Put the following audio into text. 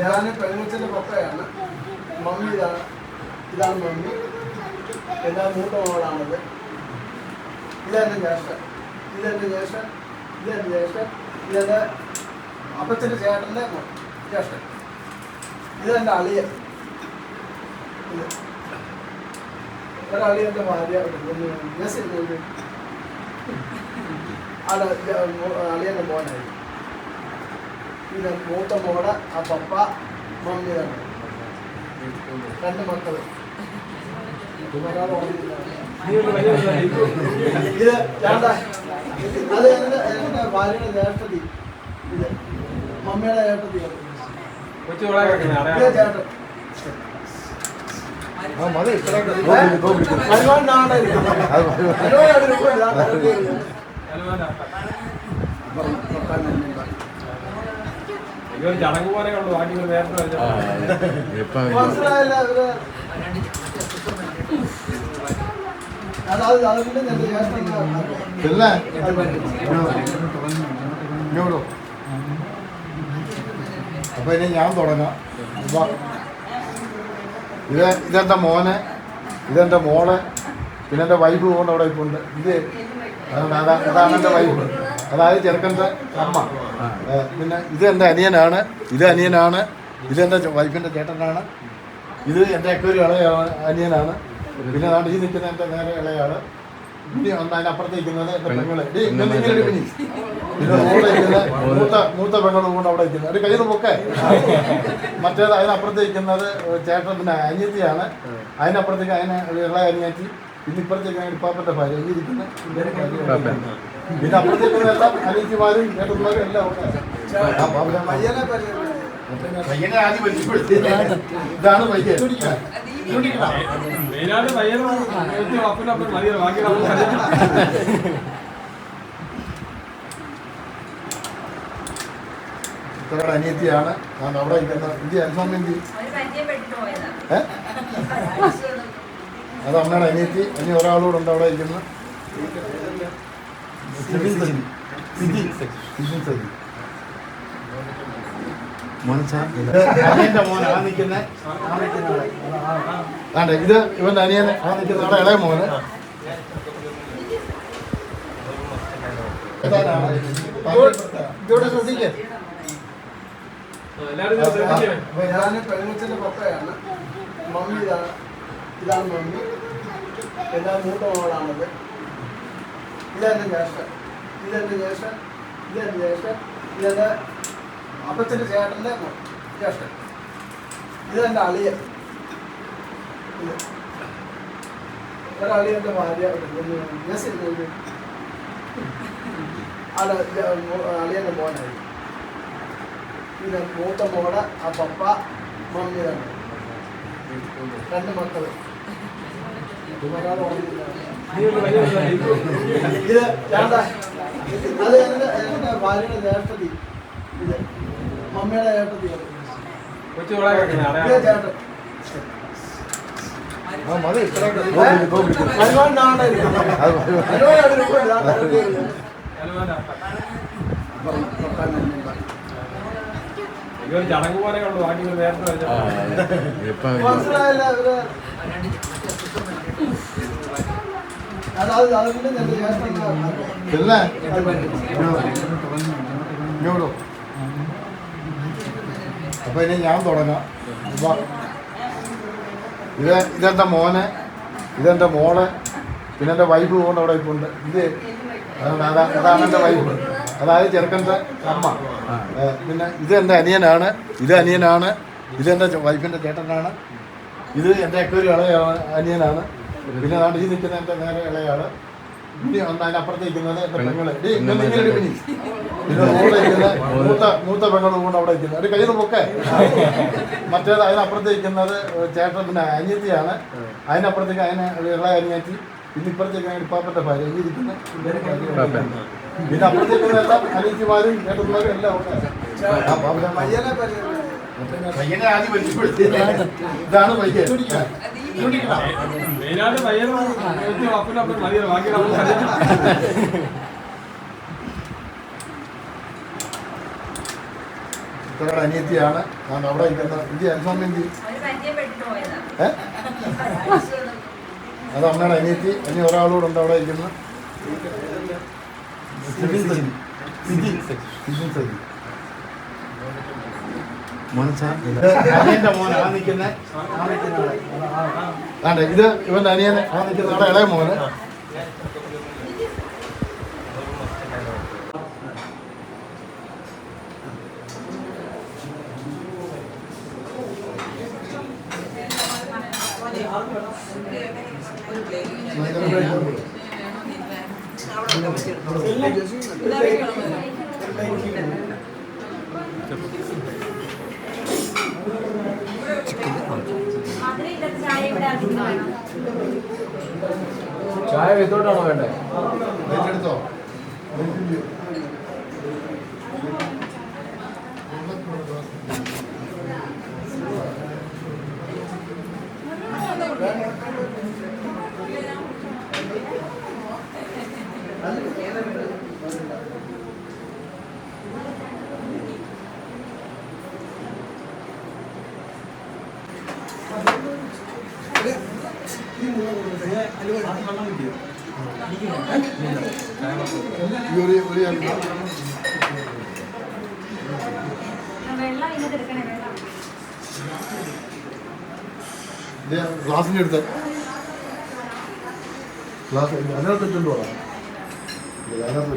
ഞാൻ പെൺകുച്ചിന്റെ പപ്പയാണ്. മമ്മി ഇതാണ് മമ്മി. എല്ലാ മൂത്ത മോളാണത്. ഇതെന്റെ ജ്യേഷ്ഠൻ, ഇതെന്റെ അപ്പച്ചന്റെ ചേട്ടന്റെ ജ്യേഷ്ഠൻ. ഇതെന്റെ അളിയൻ. ഒരളിയന്റെ ഭാര്യ അളിയന്റെ മോനായി. ഇത് മൂത്ത മോടെ ആ പപ്പ മമ്മിയാണ്. രണ്ട് മക്കള്. ഇത് അത് എന്റെ ഭാര്യയുടെ ജ്യേഷ്ഠതി. ഇത് മമ്മിയുടെ ജ്യേഷ്ഠതിയാണ്. ചേട്ടൻ ചടങ്ങ് പോലെ ബാക്കിയുള്ള നേരത്തെ മനസ്സിലായില്ല. അപ്പൊ ഇനി ഞാൻ തുടങ്ങാം. ഇതെന്റെ മോനെ, ഇതെന്റെ മോളെ, പിന്നെ എൻ്റെ വൈഫ് കൊണ്ട് അവിടെ ഇപ്പോൾ ഉണ്ട്. അതാണ് എൻ്റെ വൈഫ്, അതായത് ചെറുക്കൻ്റെ അമ്മ. പിന്നെ ഇത് എൻ്റെ അനിയനാണ്, ഇതെൻ്റെ വൈഫിൻ്റെ ചേട്ടനാണ്. ഇത് എൻ്റെ ഒക്കെ ഒരു ഇളയ അനിയനാണ്. പിന്നെ അതാണ് ഈ നിൽക്കുന്ന എൻ്റെ നേരെ ഇളയാള്. ഇനി അതിനപ്പുറത്തേക്കുന്നത് എൻ്റെ പെങ്ങള്. പിന്നെ മോളെ ഇരിക്കുന്നത് മൂത്ത പെങ്ങളും കൊണ്ട് അവിടെ ഇരിക്കുന്നത്. ഒരു കയ്യിൽ പൊക്കെ. മറ്റേത് അതിനപ്പുറത്തേക്കുന്നത് ചേട്ടൻ, പിന്നെ അനിയത്തിയാണ്. അതിനപ്പുറത്തേക്ക് ഇളയ അനിയത്തി. പിന്നെ ഇപ്പുറത്തേക്ക് ഇപ്പാപ്പൻ്റെ ഭാര്യ ഈ ഇരിക്കുന്ന. പിന്നെ അപ്പുറത്തേക്കുന്നതെല്ലാം അനിയത്തിമാരും ചേട്ടന്മാരും എല്ലാം ഉണ്ട്. പയ്യനെ ആദ്യം പരിചയപ്പെടുത്തി. ഇതാണ് പയ്യൻ. ഇത്ര അനിയത്തിയാണ് അവിടെ ഇരിക്കുന്നത്. ഇന്ത്യ അൽഫാം ഇന്ത്യ അത് അമ്മയുടെ അനിയത്തി. ഇനി ഒരാളോട് ഉണ്ട് അവിടെ ഇരിക്കുന്നത്. അനിയന്റെ മോന് ആ നിൽക്കുന്ന ഇത് ഇവന്റെ അനിയന് ആ നിൽക്കുന്ന അവിടെ ഇളയ മോന്. ഞാൻ പെൺകുച്ചിന്റെ പപ്പയാണ്. മമ്മി ഇതാണ് മമ്മി. എല്ലാ മൂത്ത മോളാണത്. ഇതെന്റെ ജ്യേഷ്ഠൻ, ഇതെന്റെ അപ്പച്ചന്റെ ചേട്ടന്റെ ജ്യേഷ്ഠൻ. ഇതെന്റെ അളിയൻ. ഒരളിയന്റെ ഭാര്യ അളിയന്റെ മോനായി. ഇത് മൂത്ത മോടെ ആ പപ്പ മമ്മിയാണ്. രണ്ട് മക്കള്. ഇത് അത് എന്റെ ഭാര്യയുടെ ജ്യേഷ്ഠതി. ഇത് മമ്മിയുടെ ജ്യേഷ്ഠതിയാണ്. ചേട്ടൻ ചടങ്ങ് പോലെ ബാക്കിയുള്ള നേരത്തെ മനസ്സിലായില്ല. അപ്പൊ ഇനി ഞാൻ തുടങ്ങാം. ഇതെന്റെ മോനെ, ഇതെന്റെ മോളെ, പിന്നെ എൻ്റെ വൈഫ് കൊണ്ട് അവിടെ ഇപ്പോൾ ഉണ്ട്. അതാണ് എൻ്റെ വൈഫ്, അതായത് ചെറുക്കൻ്റെ അമ്മ. പിന്നെ ഇത് എൻ്റെ അനിയനാണ്, ഇതെൻ്റെ വൈഫിൻ്റെ ചേട്ടനാണ്. ഇത് എൻ്റെ ഒക്കെ ഒരു ഇളയ അനിയനാണ്. പിന്നെ അതാണ് ഈ നിൽക്കുന്ന എൻ്റെ നേരെ ഇളയാള്. ഇനി അതിനപ്പുറത്തേക്കുന്നത് എൻ്റെ പെങ്ങള്. പിന്നെ മോളെ ഇരിക്കുന്നത് മൂത്ത പെങ്ങളും കൊണ്ട് അവിടെ ഇരിക്കുന്നത്. ഒരു കയ്യിൽ പൊക്കെ. മറ്റേത് അതിനപ്പുറത്തേക്കുന്നത് ചേട്ടൻ, പിന്നെ അനിയത്തിയാണ്. അതിനപ്പുറത്തേക്ക് ഇളയ അനിയത്തി. പിന്നെ ഇപ്പുറത്തേക്ക് ഇപ്പാപ്പൻ്റെ ഭാര്യ ഈ ഇരിക്കുന്ന. പിന്നെ അപ്പുറത്തേക്കുന്നതെല്ലാം അനിയത്തിമാരും ചേട്ടന്മാരും എല്ലാം ഉണ്ട്. പയ്യനെ ആദ്യം പരിചയപ്പെടുത്തി. ഇതാണ് പയ്യൻ. മെയിനായിട്ട് പയ്യനും ബാക്കിയുള്ള ചിത്രയുടെ അനിയത്തിയാണ് ഞാൻ അവിടെ ഇരിക്കുന്ന ഇന്ത്യ അൽഫാമിന്തി അത് അമ്മയുടെ അനിയത്തി ഇനി ഒരാളോടുണ്ട് അവിടെ ഇരിക്കുന്ന അനിയന്റെ മോനെ ആ നിൽക്കുന്ന ഇത് ഇവന്റെ അനിയനെ ആ നിൽക്കുന്ന അവിടെ ഇളയ മോന് ചായ വിത്തോട്ടാണോ വേണ്ടേ? എടുത്തോ ഗ്ലാസിൻ്റെ അടുത്ത് ഗ്ലാസ് അതിനകത്ത് ഇട്ടുണ്ടോ അതിനകത്ത്